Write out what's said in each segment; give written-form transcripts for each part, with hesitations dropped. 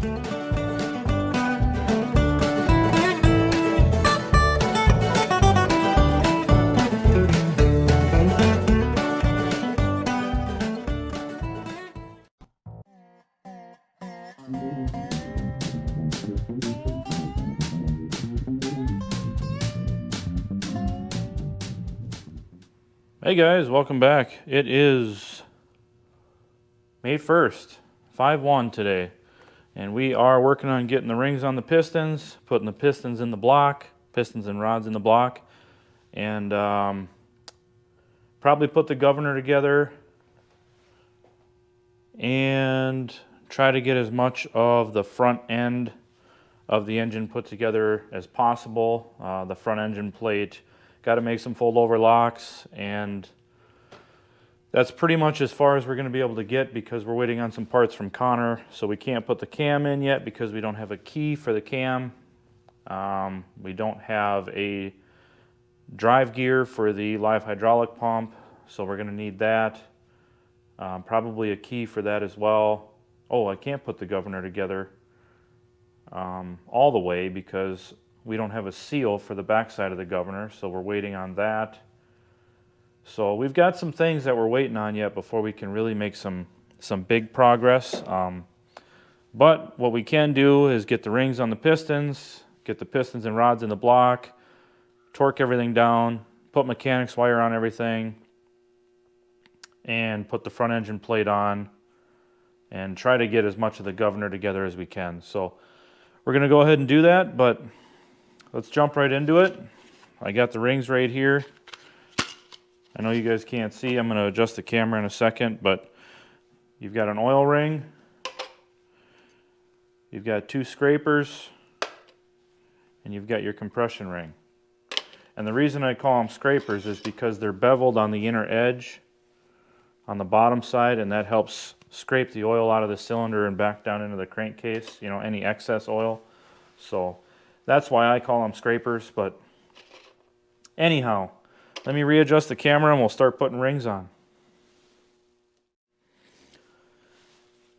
Hey guys, welcome back. It is May 1st, 5/1 today, and we are working on getting the rings on the pistons, putting the pistons in the block, pistons and rods in the block, and probably put the governor together and try to get as much of the front end of the engine put together as possible. The front engine plate, got to make some fold over locks, and that's pretty much as far as we're going to be able to get because we're waiting on some parts from Connor. So we can't put the cam in yet because we don't have a key for the cam. We don't have a drive gear for the live hydraulic pump, so we're going to need that. Probably a key for that as well. Oh, I can't put the governor together all the way because we don't have a seal for the backside of the governor, so we're waiting on that. So we've got some things that we're waiting on yet before we can really make some big progress. But what we can do is get the rings on the pistons, get the pistons and rods in the block, torque everything down, put mechanics wire on everything, and put the front engine plate on, and try to get as much of the governor together as we can. So we're going to go ahead and do that, but let's jump right into it. I got the rings right here. I know you guys can't see. I'm going to adjust the camera in a second, but you've got an oil ring. You've got 2 scrapers, and you've got your compression ring. And the reason I call them scrapers is because they're beveled on the inner edge on the bottom side, and that helps scrape the oil out of the cylinder and back down into the crankcase, you know, any excess oil. So that's why I call them scrapers. But anyhow, let me readjust the camera and we'll start putting rings on.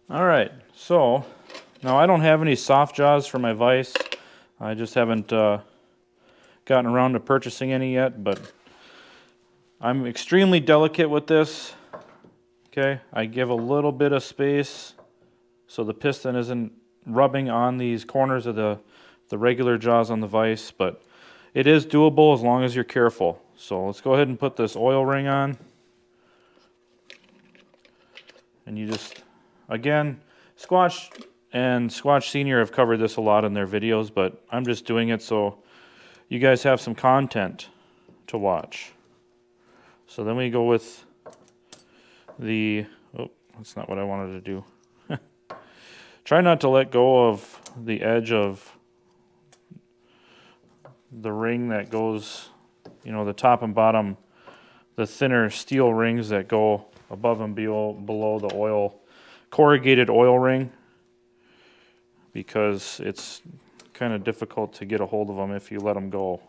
All right, so now I don't have any soft jaws for my vise. I just haven't gotten around to purchasing any yet, but I'm extremely delicate with this. Okay, I give a little bit of space so the piston isn't rubbing on these corners of the regular jaws on the vise, but it is doable as long as you're careful. So let's go ahead and put this oil ring on. And you just, again, Squatch and Squatch Senior have covered this a lot in their videos, but I'm just doing it so you guys have some content to watch. So then we go with the, oh, that's not what I wanted to do. Try not to let go of the edge of the ring that goes, you know, the top and bottom, the thinner steel rings that go above and below the oil, corrugated oil ring, because it's kind of difficult to get a hold of them if you let them go.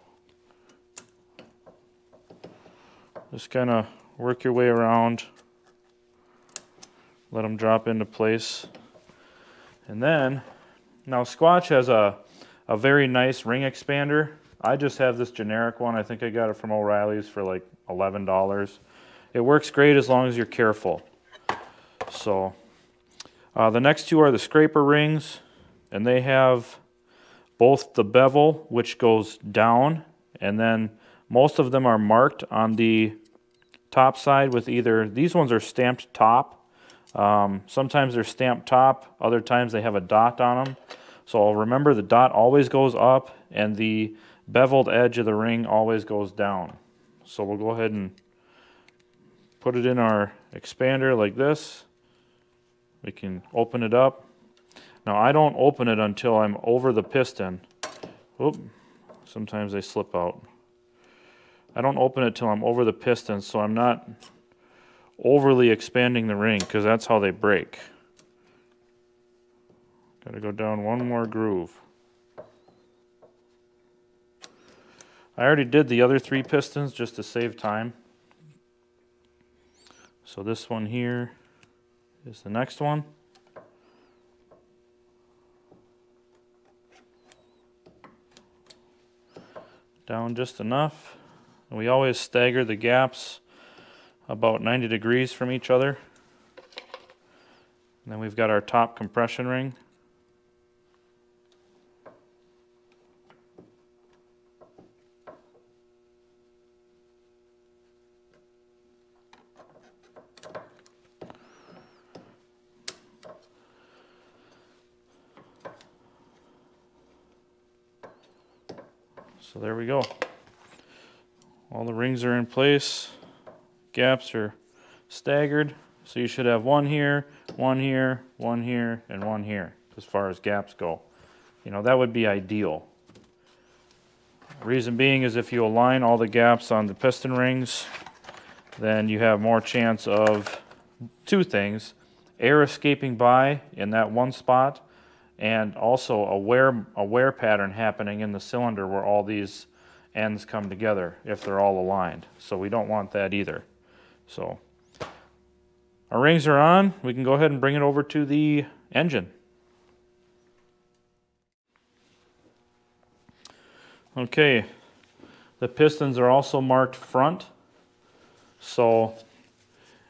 Just kind of work your way around, let them drop into place. And then, now Squatch has a very nice ring expander. I just have this generic one. I think I got it from O'Reilly's for like $11. It works great as long as you're careful. So the next 2 are the scraper rings, and they have both the bevel, which goes down, and then most of them are marked on the top side with either, these ones are stamped top. Sometimes they're stamped top, other times they have a dot on them. So remember, the dot always goes up and the beveled edge of the ring always goes down. So we'll go ahead and put it in our expander like this. We can open it up. Now I don't open it until I'm over the piston. Oop, sometimes they slip out. I don't open it till I'm over the piston, so I'm not overly expanding the ring, because that's how they break. Got to go down one more groove. I already did the other 3 pistons just to save time. So this one here is the next one. down just enough. And we always stagger the gaps about 90 degrees from each other. And then we've got our top compression ring. So there we go. All the rings are in place. Gaps are staggered. So you should have one here, one here, one here, and one here as far as gaps go. You know, that would be ideal. Reason being is if you align all the gaps on the piston rings, then you have more chance of two things: air escaping by in that one spot, and also a wear pattern happening in the cylinder where all these ends come together if they're all aligned. So we don't want that either. So our rings are on. We can go ahead and bring it over to the engine. Okay, the pistons are also marked front. So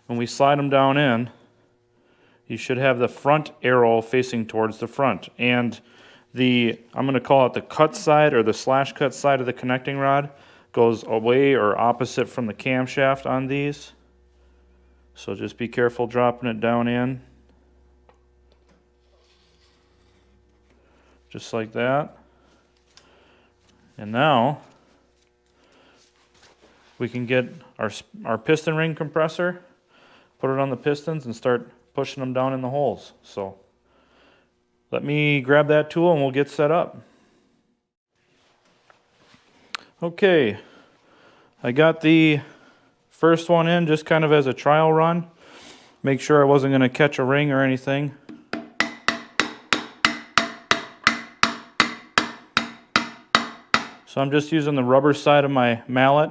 when we slide them down in, you should have the front arrow facing towards the front. And I'm going to call it the cut side or the slash cut side of the connecting rod goes away or opposite from the camshaft on these. So just be careful dropping it down in. Just like that. And now we can get our piston ring compressor, put it on the pistons, and start pushing them down in the holes. So let me grab that tool and we'll get set up. Okay, I got the first one in just kind of as a trial run. Make sure I wasn't going to catch a ring or anything. So I'm just using the rubber side of my mallet.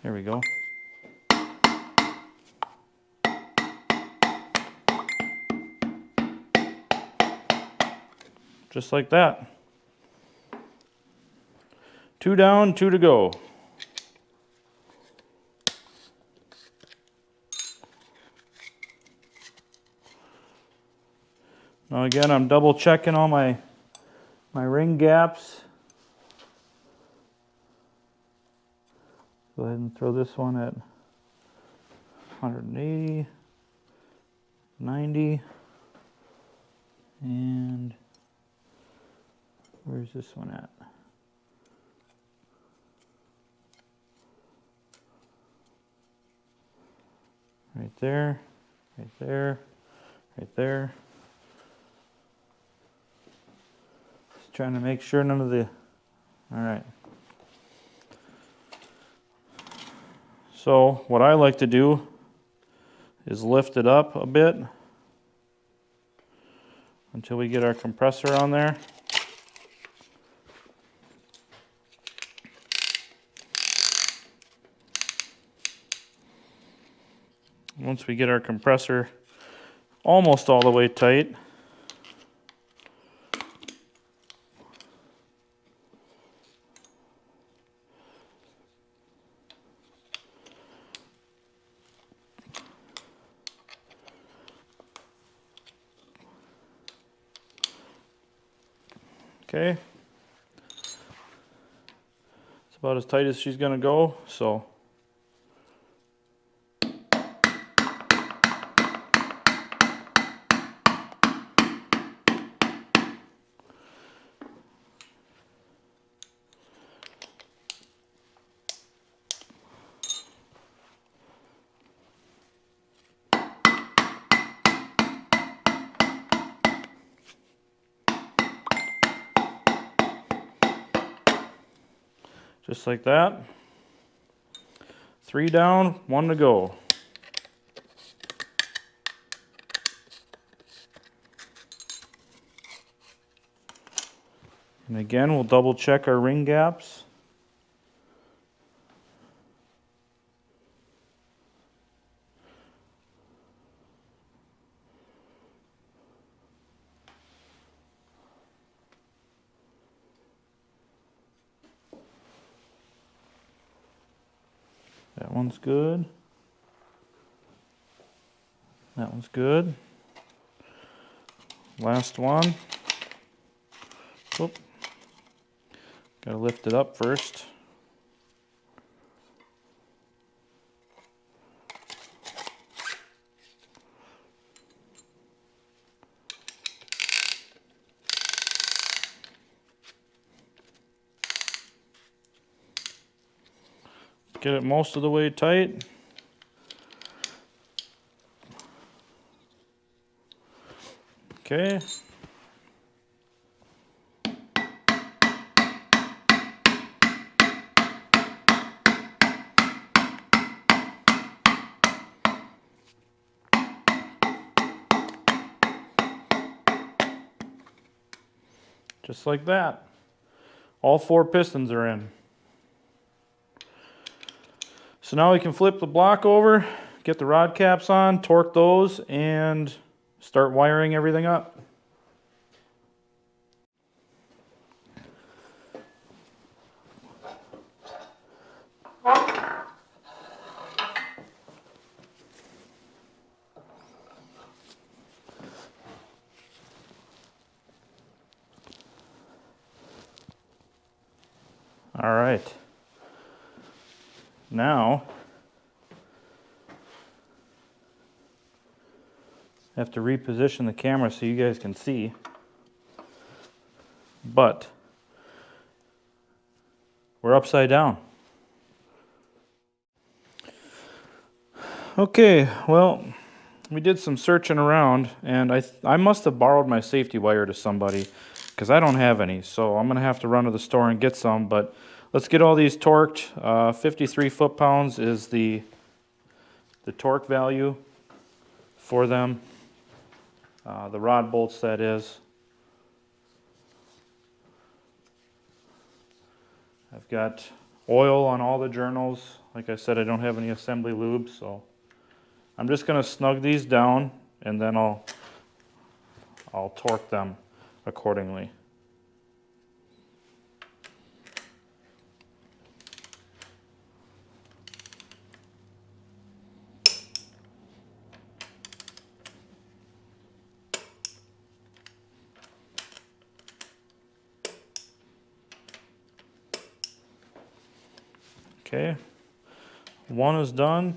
There we go. Just like that. 2 down, 2 to go. Now again, I'm double checking all my ring gaps. Go ahead and throw this one at 180, 90, and where's this one at? Right there, right there, right there. Just trying to make sure none of the, all right. So what I like to do is lift it up a bit until we get our compressor on there. Once we get our compressor almost all the way tight, okay, it's about as tight as she's going to go, so just like that. 3 down, 1 to go. And again, we'll double check our ring gaps. That one's good. That one's good. Last one. Whoop. Gotta lift it up first. Get it most of the way tight. Okay. Just like that. All 4 pistons are in. So now we can flip the block over, get the rod caps on, torque those, and start wiring everything up. All right. Now, I have to reposition the camera so you guys can see. But we're upside down. Okay, well, we did some searching around, and I must have borrowed my safety wire to somebody because I don't have any. So I'm going to have to run to the store and get some, but let's get all these torqued. 53 foot-pounds is the torque value for them. The rod bolts, that is. I've got oil on all the journals. Like I said, I don't have any assembly lube, so I'm just going to snug these down, and then I'll torque them accordingly. Okay, one is done.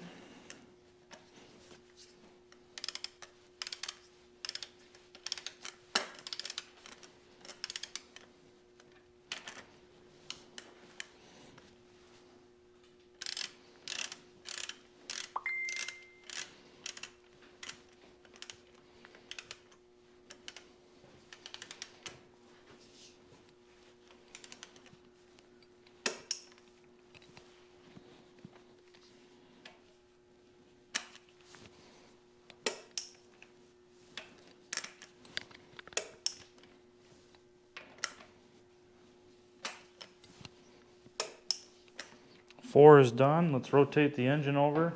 Four is done. Let's rotate the engine over.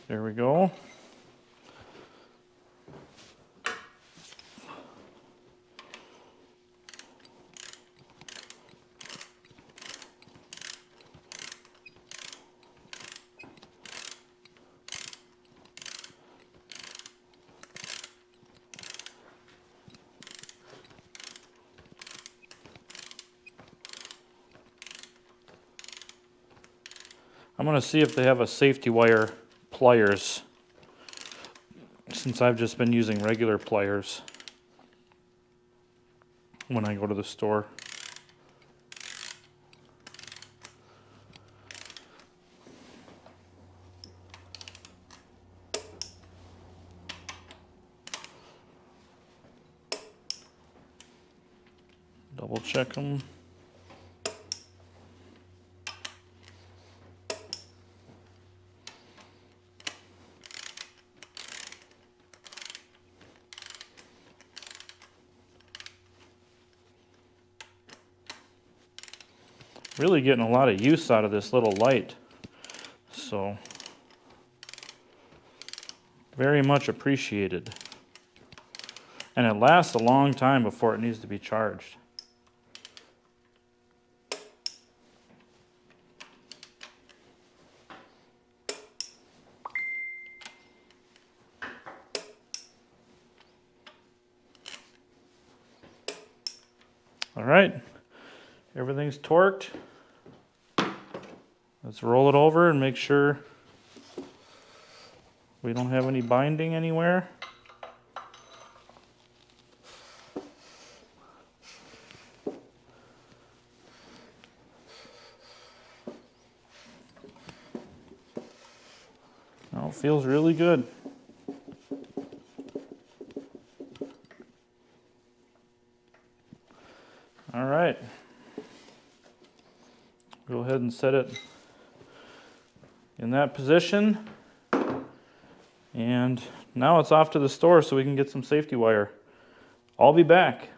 There we go. I'm going to see if they have a safety wire pliers, since I've just been using regular pliers when I go to the store. Double check them. Really getting a lot of use out of this little light, so very much appreciated. And it lasts a long time before it needs to be charged. All right, everything's torqued. Let's roll it over and make sure we don't have any binding anywhere. Oh, it feels really good. All right. Go ahead and set it in that position. And now it's off to the store so we can get some safety wire. I'll be back.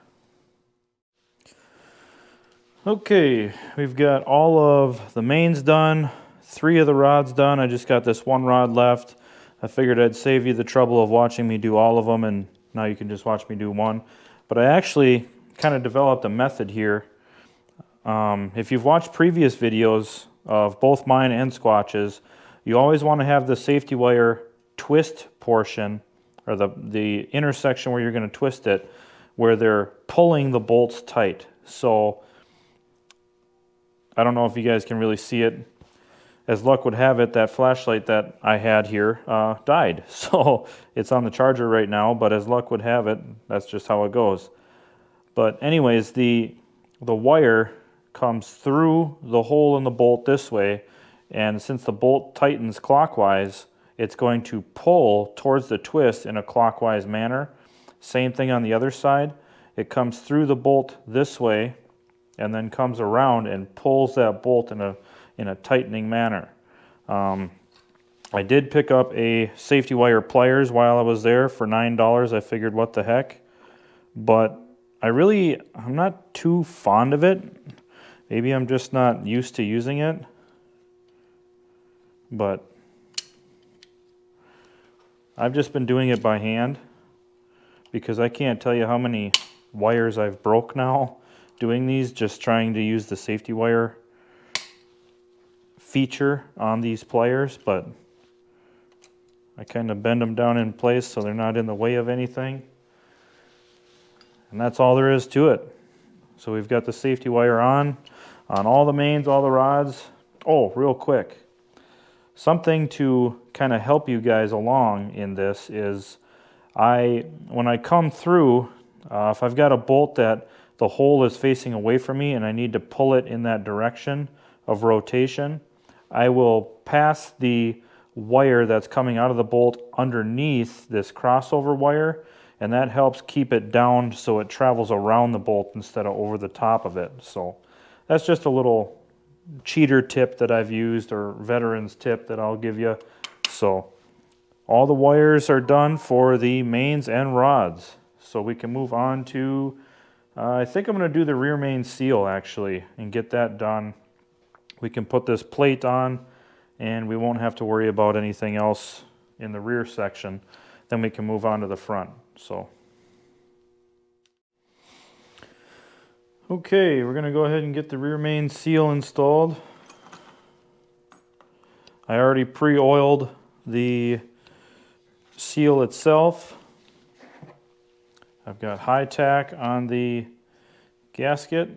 Okay, we've got all of the mains done, 3 of the rods done. I just got this 1 rod left. I figured I'd save you the trouble of watching me do all of them, and now you can just watch me do one. But I actually kind of developed a method here. If you've watched previous videos of both mine and Squatch's, you always want to have the safety wire twist portion, or the intersection where you're going to twist it, where they're pulling the bolts tight. So I don't know if you guys can really see it. As luck would have it, that flashlight that I had here died. So it's on the charger right now, but as luck would have it, that's just how it goes. But anyways, the wire comes through the hole in the bolt this way, and since the bolt tightens clockwise, it's going to pull towards the twist in a clockwise manner. Same thing on the other side. It comes through the bolt this way and then comes around and pulls that bolt in a tightening manner. I did pick up a safety wire pliers while I was there for $9. I figured, what the heck? But I'm not too fond of it. Maybe I'm just not used to using it. But I've just been doing it by hand because I can't tell you how many wires I've broke now doing these, just trying to use the safety wire feature on these pliers, but I kind of bend them down in place so they're not in the way of anything. And that's all there is to it. So we've got the safety wire on all the mains, all the rods. Oh, real quick. Something to kind of help you guys along in this is when I come through, if I've got a bolt that the hole is facing away from me and I need to pull it in that direction of rotation, I will pass the wire that's coming out of the bolt underneath this crossover wire, and that helps keep it down so it travels around the bolt instead of over the top of it. So that's just a little cheater tip that I've used, or veteran's tip that I'll give you. So all the wires are done for the mains and rods. So we can move on to, I think I'm going to do the rear main seal actually and get that done. We can put this plate on and we won't have to worry about anything else in the rear section. Then we can move on to the front. So okay, we're going to go ahead and get the rear main seal installed. I already pre-oiled the seal itself. I've got high tack on the gasket.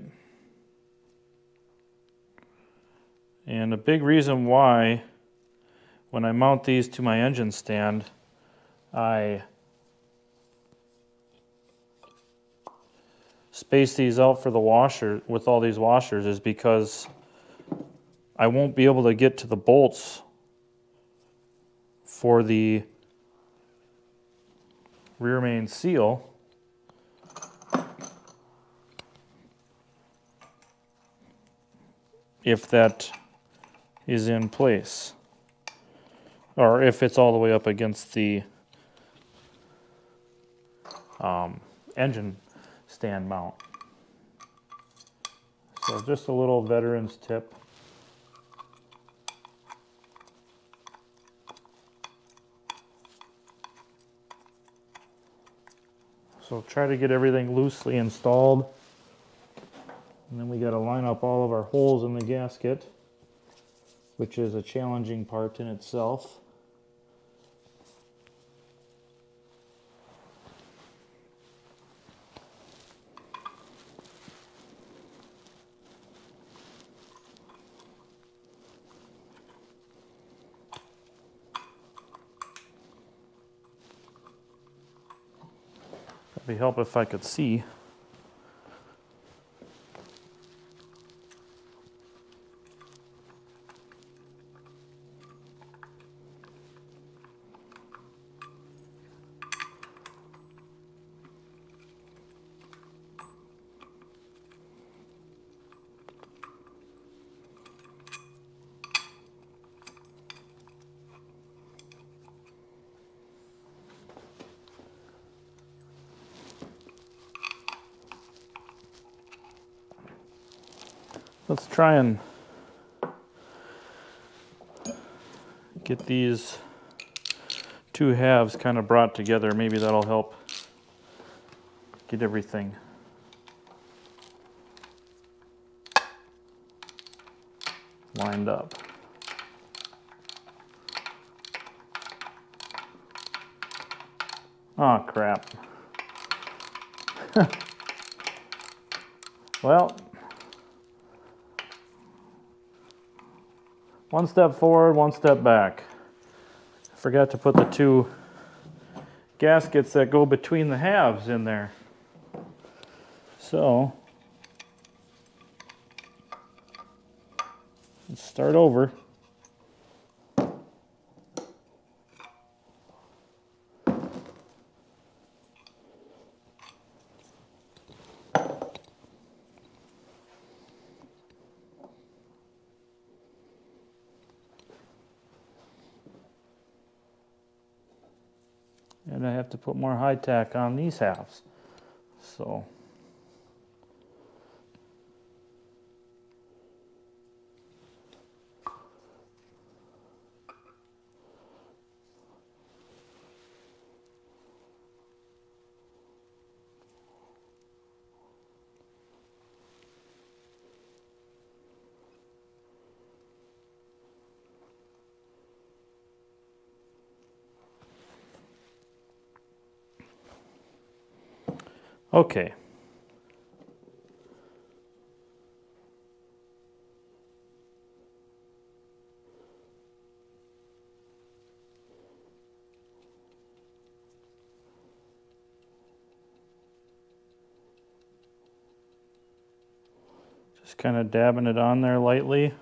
And a big reason why, when I mount these to my engine stand, I space these out for the washer with all these washers is because I won't be able to get to the bolts for the rear main seal if that is in place, or if it's all the way up against the engine stand mount. So just a little veteran's tip. So try to get everything loosely installed. And then we got to line up all of our holes in the gasket, which is a challenging part in itself. It'd be help if I could see. Let's try and get these two halves kind of brought together. Maybe that'll help get everything lined up. Oh, crap. Well, one step forward, one step back. I forgot to put the two gaskets that go between the halves in there. So, let's start over. And I have to put more high tack on these halves. So, okay. Just kind of dabbing it on there lightly.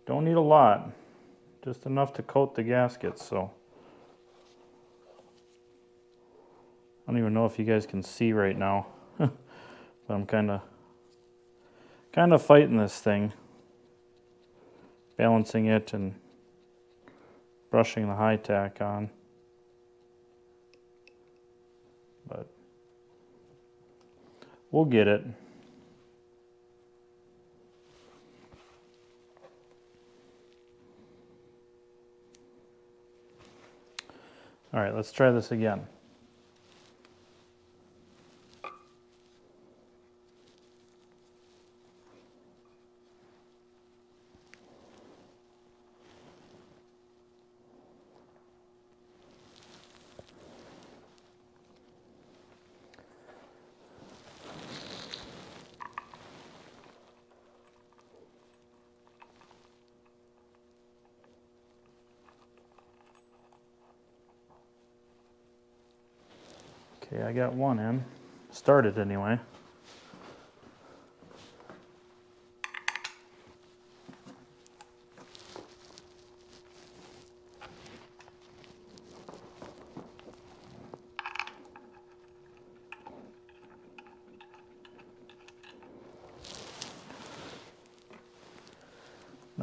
Don't need a lot, just enough to coat the gaskets. So I don't even know if you guys can see right now, but I'm kind of fighting this thing, balancing it and brushing the high tack on. But we'll get it. All right, let's try this again. Okay, I got one in. Started anyway.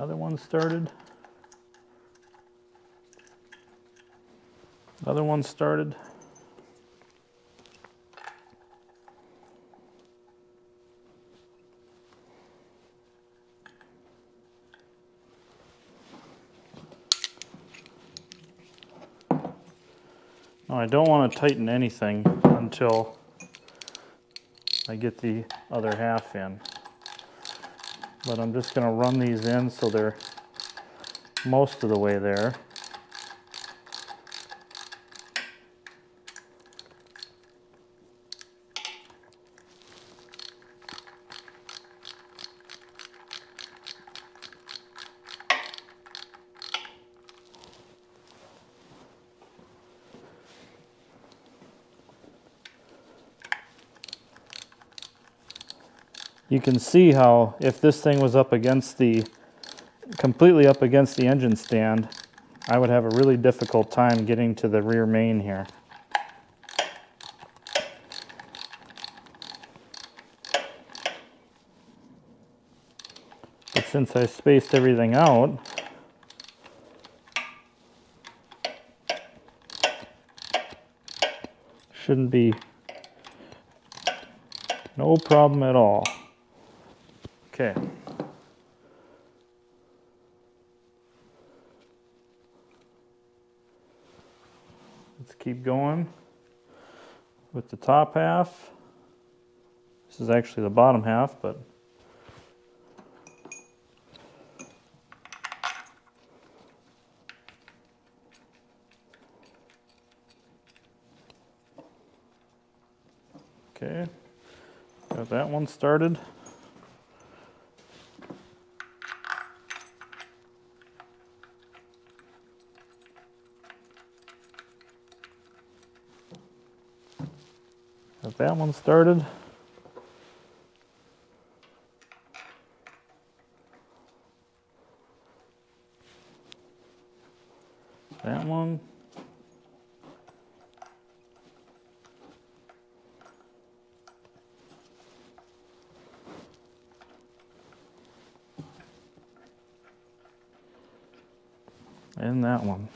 Another one started. Another one started. Now I don't want to tighten anything until I get the other half in. But I'm just going to run these in so they're most of the way there. You can see how if this thing was up against the, completely up against the engine stand, I would have a really difficult time getting to the rear main here. But since I spaced everything out, shouldn't be no problem at all. Okay. Let's keep going with the top half. This is actually the bottom half, but okay. Got that one started. Got that one started. That one. And that one.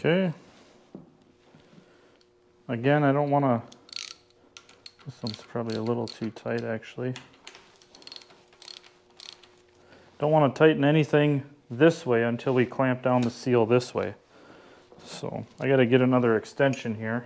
Okay. Again, I don't want to, this one's probably a little too tight actually. Don't want to tighten anything this way until we clamp down the seal this way. So I got to get another extension here.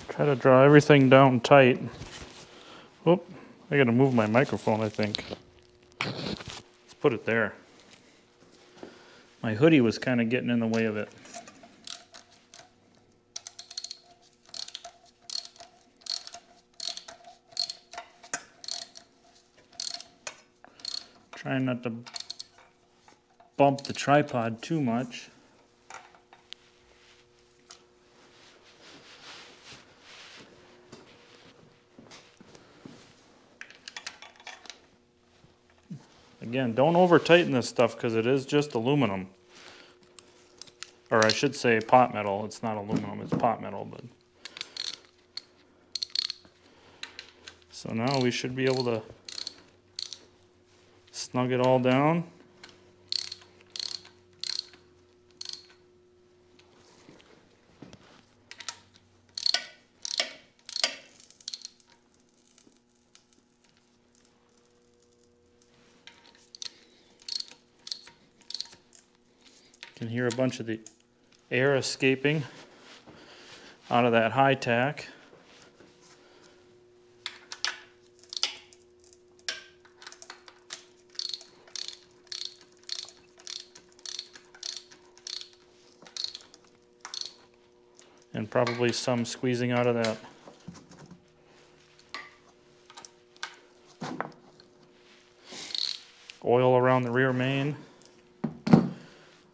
Try to draw everything down tight. Oop, I gotta move my microphone, I think. Let's put it there. My hoodie was kind of getting in the way of it. Trying not to bump the tripod too much. Again, don't over tighten this stuff because it is just aluminum. Or I should say pot metal. It's not aluminum, it's pot metal. But so now we should be able to snug it all down. can hear a bunch of the air escaping out of that high tack. And probably some squeezing out of that. Oil around the rear main.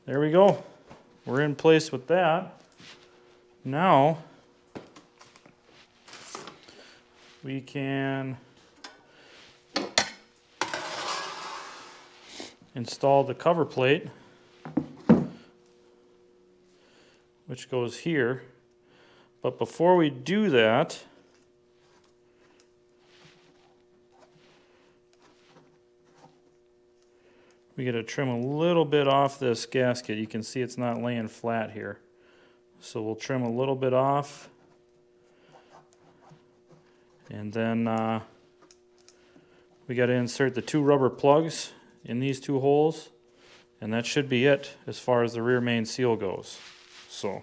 There we go. We're in place with that. Now we can install the cover plate, which goes here. But before we do that, we got to trim a little bit off this gasket. You can see it's not laying flat here. So we'll trim a little bit off. And then we got to insert the 2 rubber plugs in these 2 holes. And that should be it as far as the rear main seal goes. So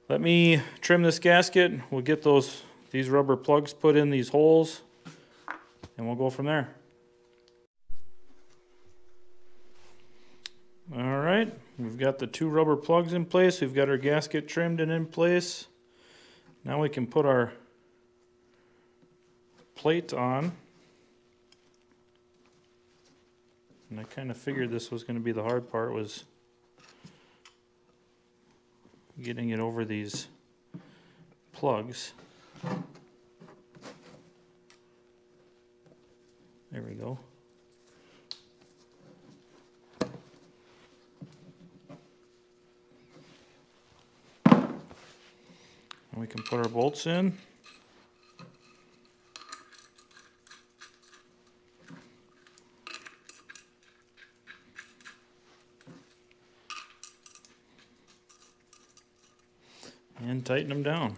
let me trim this gasket. We'll get these rubber plugs put in these holes, and we'll go from there. All right, we've got the 2 rubber plugs in place. We've got our gasket trimmed and in place. Now we can put our plate on. And I kind of figured this was going to be the hard part, was getting it over these plugs. There we go. And we can put our bolts in. And tighten them down.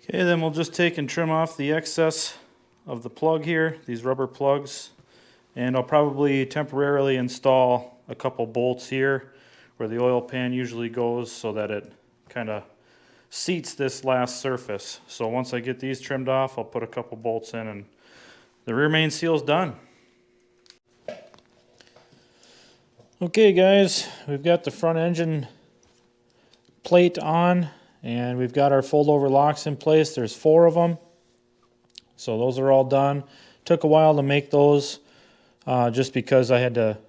Okay, then we'll just take and trim off the excess of the plug here, these rubber plugs, and I'll probably temporarily install a couple bolts here where the oil pan usually goes so that it kind of seats this last surface. So once I get these trimmed off, I'll put a couple bolts in and the rear main seal's done. Okay guys, we've got the front engine plate on. And we've got our fold-over locks in place. There's 4 of them. So those are all done. Took a while to make those just because I had to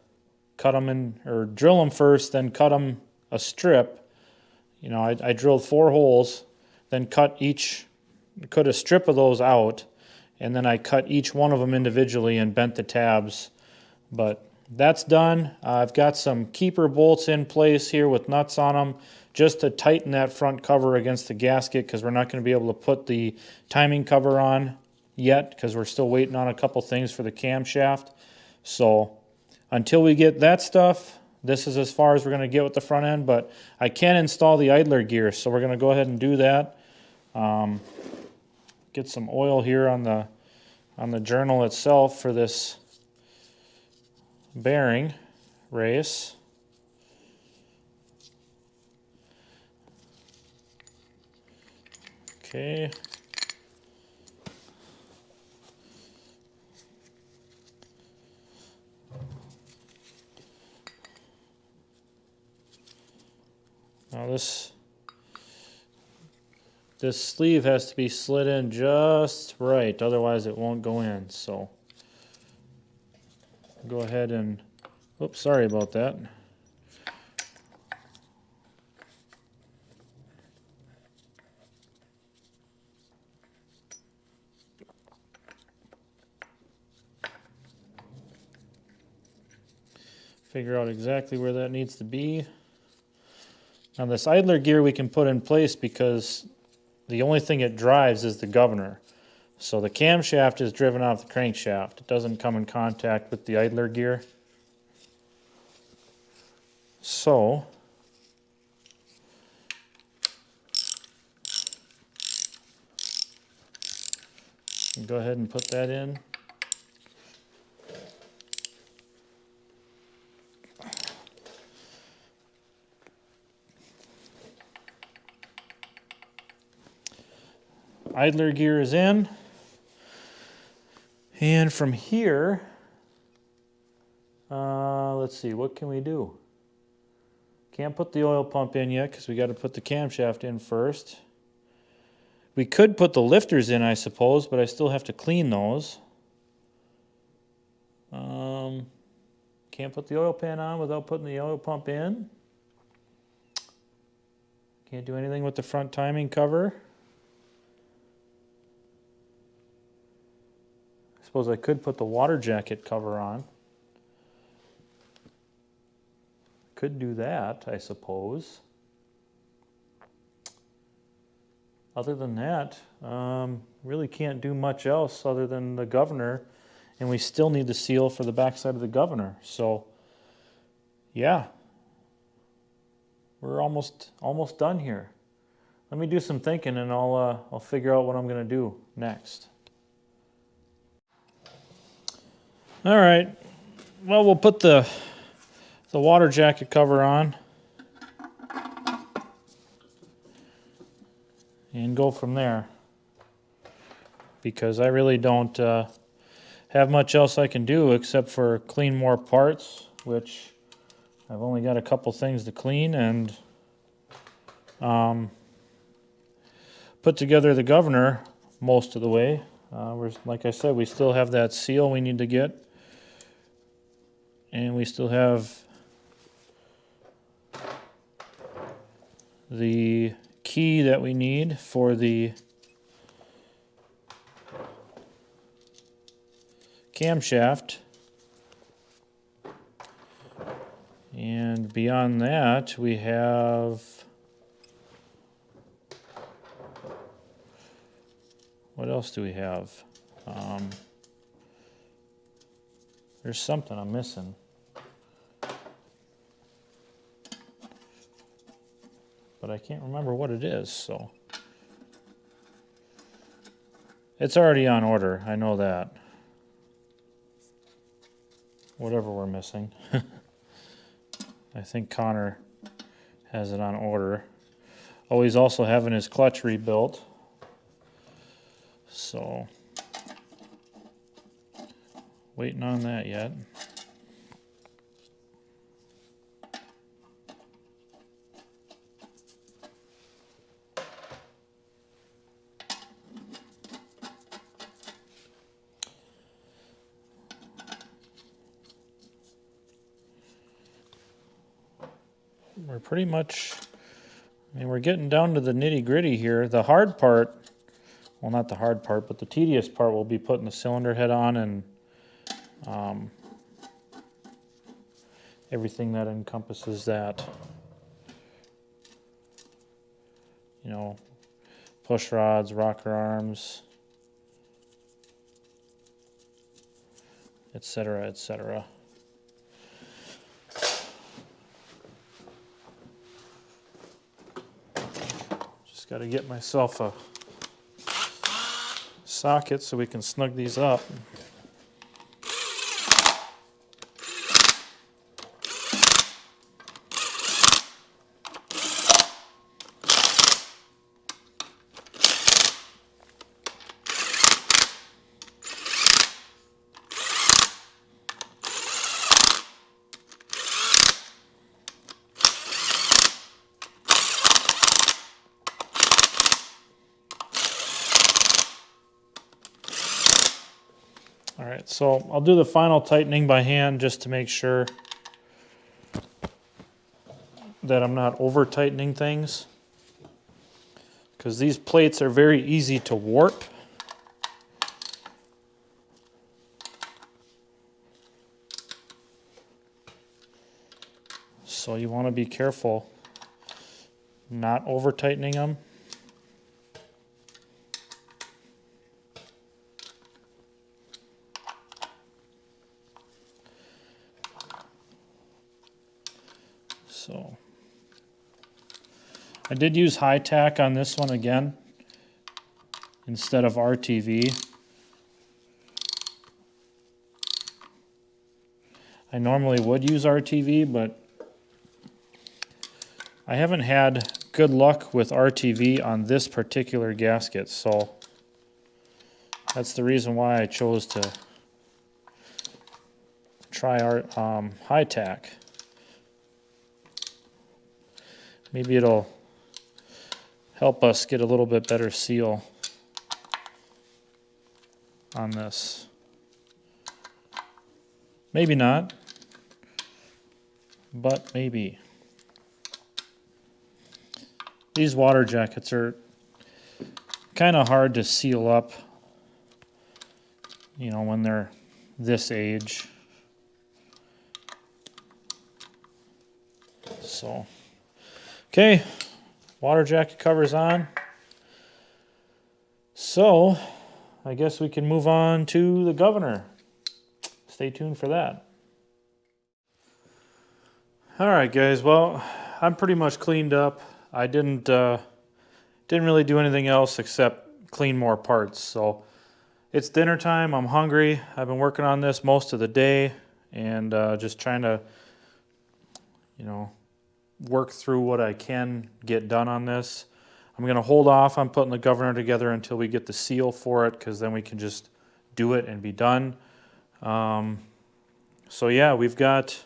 cut them in, or drill them first, then cut them a strip. You know, I drilled 4 holes, then cut a strip of those out, and then I cut each one of them individually and bent the tabs. But that's done. I've got some keeper bolts in place here with nuts on them, just to tighten that front cover against the gasket, because we're not going to be able to put the timing cover on yet because we're still waiting on a couple things for the camshaft. So until we get that stuff, this is as far as we're going to get with the front end, but I can install the idler gear, so we're going to go ahead and do that. Get some oil here on the journal itself for this bearing race. Okay. Now this this sleeve has to be slid in just right, otherwise it won't go in. So go ahead and, oops, sorry about that. Figure out exactly where that needs to be. Now this idler gear we can put in place because the only thing it drives is the governor. So the camshaft is driven off the crankshaft. It doesn't come in contact with the idler gear. So go ahead and put that in. Idler gear is in. And from here, let's see, what can we do? Can't put the oil pump in yet because we got to put the camshaft in first. We could put the lifters in, I suppose, but I still have to clean those. Can't put the oil pan on without putting the oil pump in. Can't do anything with the front timing cover. I suppose I could put the water jacket cover on. Could do that, I suppose. Other than that, really can't do much else other than the governor, and we still need the seal for the backside of the governor. So, yeah, we're almost done here. Let me do some thinking, and I'll figure out what I'm going to do next. All right. Well, we'll put the water jacket cover on and go from there, because I really don't have much else I can do except for clean more parts, which I've only got a couple things to clean, and put together the governor most of the way. Like I said, we still have that seal we need to get, and we still have the key that we need for the camshaft. And beyond that, we have, what else do we have? There's something I'm missing. But I can't remember what it is, so. It's already on order, I know that. Whatever we're missing. I think Connor has it on order. Oh, he's also having his clutch rebuilt. So, waiting on that yet. We're pretty much, we're getting down to the nitty-gritty here. The hard part, well, not the hard part, but the tedious part will be putting the cylinder head on and everything that encompasses that. You know, push rods, rocker arms, etc., etc. Just got to get myself a socket so we can snug these up. All right, so I'll do the final tightening by hand just to make sure that I'm not over tightening things, because these plates are very easy to warp. So you want to be careful not over tightening them. So I did use high tack on this one again instead of RTV. I normally would use RTV, but I haven't had good luck with RTV on this particular gasket, so that's the reason why I chose to try our high tack. Maybe it'll help us get a little bit better seal on this. Maybe not, but maybe. These water jackets are kind of hard to seal up, you know, when they're this age. So, okay, water jacket covers on. So, I guess we can move on to the governor. Stay tuned for that. All right, guys. Well, I'm pretty much cleaned up. I didn't really do anything else except clean more parts. So it's dinner time. I'm hungry. I've been working on this most of the day and just trying to, you know, work through what I can get done on this. I'm going to hold off on putting the governor together until we get the seal for it, because then we can just do it and be done. So yeah, we've got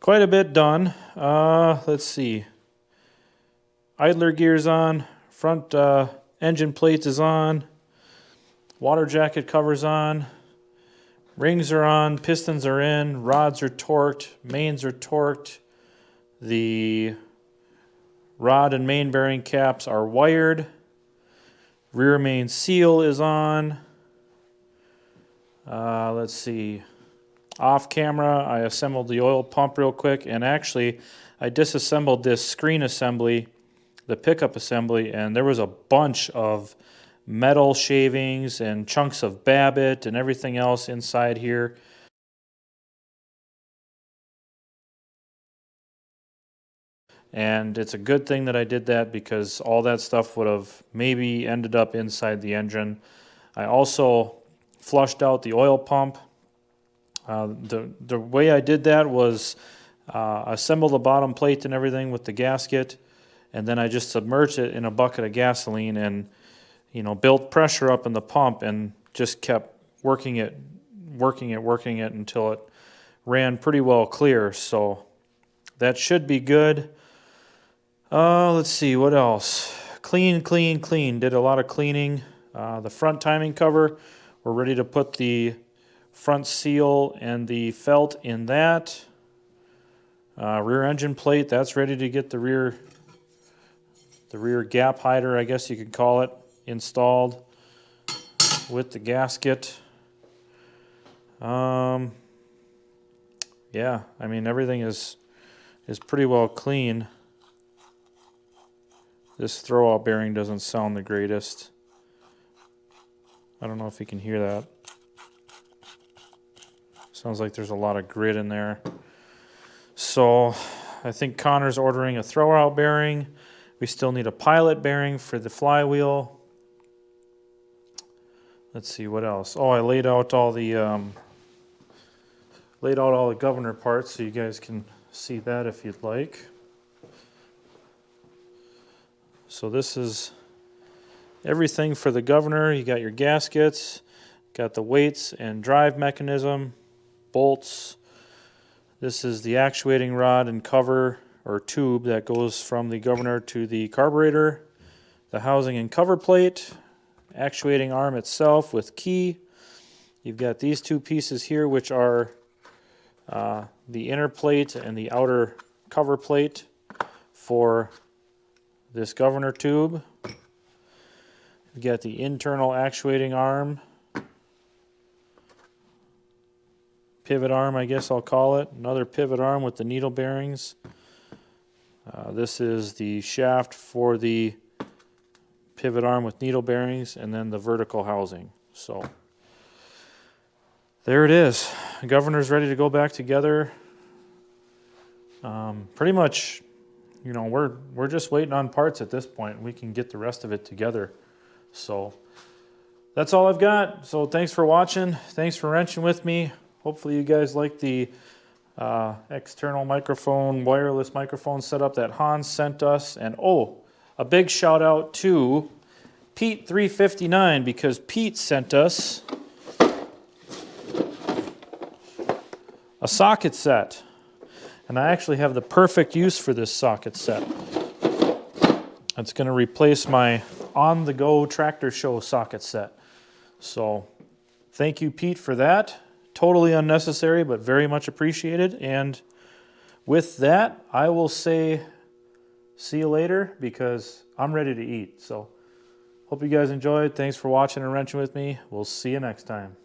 quite a bit done. Let's see. Idler gear's on, front engine plates is on, water jacket cover's on, rings are on, pistons are in, rods are torqued, mains are torqued, the rod and main bearing caps are wired, rear main seal is on. Let's see, off camera I assembled the oil pump real quick, and actually I disassembled this screen assembly, the pickup assembly, and there was a bunch of metal shavings and chunks of Babbitt and everything else inside here. And it's a good thing that I did that, because all that stuff would have maybe ended up inside the engine. I also flushed out the oil pump. The way I did that was assemble the bottom plate and everything with the gasket, and then I just submerged it in a bucket of gasoline and, you know, built pressure up in the pump and just kept working it until it ran pretty well clear. So that should be good. Let's see, what else? Clean. Did a lot of cleaning. The front timing cover, we're ready to put the front seal and the felt in that. Rear engine plate, that's ready to get the rear gap hider, I guess you could call it, installed with the gasket. Yeah, I mean, everything is pretty well clean. This throwout bearing doesn't sound the greatest. I don't know if you can hear that. Sounds like there's a lot of grit in there. So I think Connor's ordering a throwout bearing. We still need a pilot bearing for the flywheel. Let's see, what else? Oh, I laid out all the governor parts so you guys can see that if you'd like. So this is everything for the governor. You got your gaskets, got the weights and drive mechanism, bolts. This is the actuating rod and cover or tube that goes from the governor to the carburetor, the housing and cover plate, actuating arm itself with key, You've got these two pieces here, which are the inner plate and the outer cover plate for this governor tube. You've got the internal actuating arm, pivot arm, I guess I'll call it. Another pivot arm with the needle bearings. This is the shaft for the pivot arm with needle bearings, and then the vertical housing. So there it is. The governor's ready to go back together. Pretty much, you know, we're just waiting on parts at this point. We can get the rest of it together. So that's all I've got. So thanks for watching. Thanks for wrenching with me. Hopefully you guys like the external microphone, wireless microphone setup that Hans sent us. And a big shout out to Pete359, because Pete sent us a socket set. And I actually have the perfect use for this socket set. It's going to replace my on-the-go tractor show socket set. So thank you, Pete, for that. Totally unnecessary, but very much appreciated. And with that, I will say see you later, because I'm ready to eat. So hope you guys enjoyed. Thanks for watching and wrenching with me. We'll see you next time.